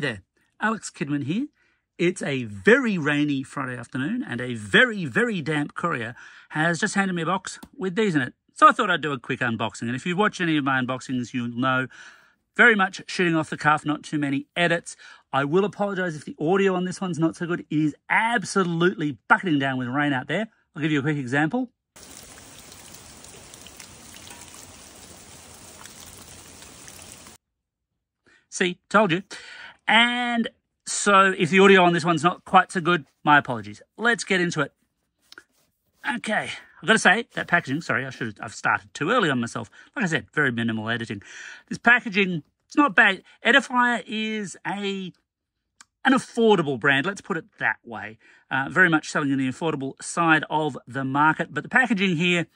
there, Alex Kidman here. It's a very rainy Friday afternoon and a very, very damp courier has just handed me a box with these in it. So I thought I'd do a quick unboxing. And if you've watched any of my unboxings, you'll know very much shooting off the cuff, not too many edits. I will apologise if the audio on this one's not so good. It is absolutely bucketing down with rain out there. I'll give you a quick example. See, told you. And so if the audio on this one's not quite so good, my apologies. Let's get into it. Okay, I've got to say, that packaging, sorry, I've started too early on myself. Like I said, very minimal editing. This packaging, it's not bad. Edifier is an affordable brand, let's put it that way. Very much selling in the affordable side of the market. But the packaging here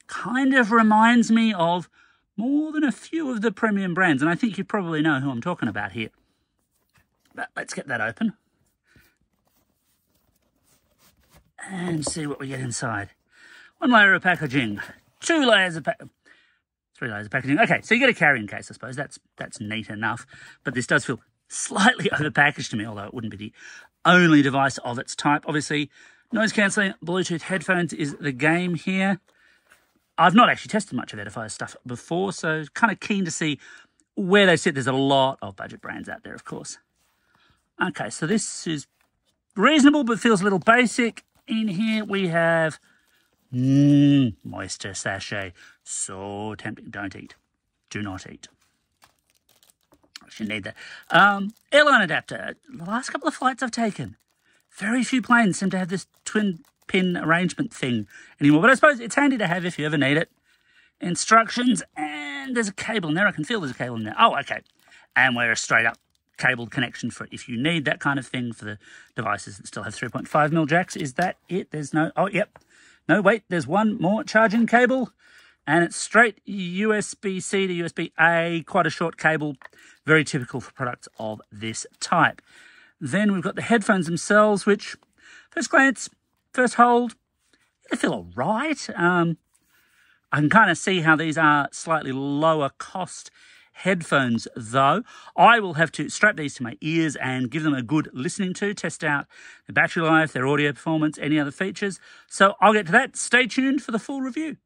kind of reminds me of more than a few of the premium brands. And I think you probably know who I'm talking about here. But let's get that open and see what we get inside. One layer of packaging, 2 layers of 3 layers of packaging. Okay, so you get a carrying case, I suppose. That's neat enough. But this does feel slightly overpackaged to me, although it wouldn't be the only device of its type. Obviously, noise cancelling Bluetooth headphones is the game here. I've not actually tested much of Edifier stuff before, so kind of keen to see where they sit. There's a lot of budget brands out there, of course. Okay, so this is reasonable, but feels a little basic. In here we have moisture sachet. So tempting. Don't eat. Do not eat. You need that. Airline adapter. The last couple of flights I've taken, very few planes seem to have this twin pin arrangement thing anymore, but I suppose it's handy to have if you ever need it. Instructions, and there's a cable in there. I can feel there's a cable in there. Oh, okay. And we're a straight up cabled connection for if you need that kind of thing for the devices that still have 3.5mm jacks. Is that it? There's no, oh, yep. No, wait, there's one more charging cable, and it's straight USB-C to USB-A, quite a short cable, very typical for products of this type. Then we've got the headphones themselves, which, first glance, first hold, they feel all right. I can kind of see how these are slightly lower cost headphones, though. I will have to strap these to my ears and give them a good listening to, test out their battery life, their audio performance, any other features. So I'll get to that. Stay tuned for the full review.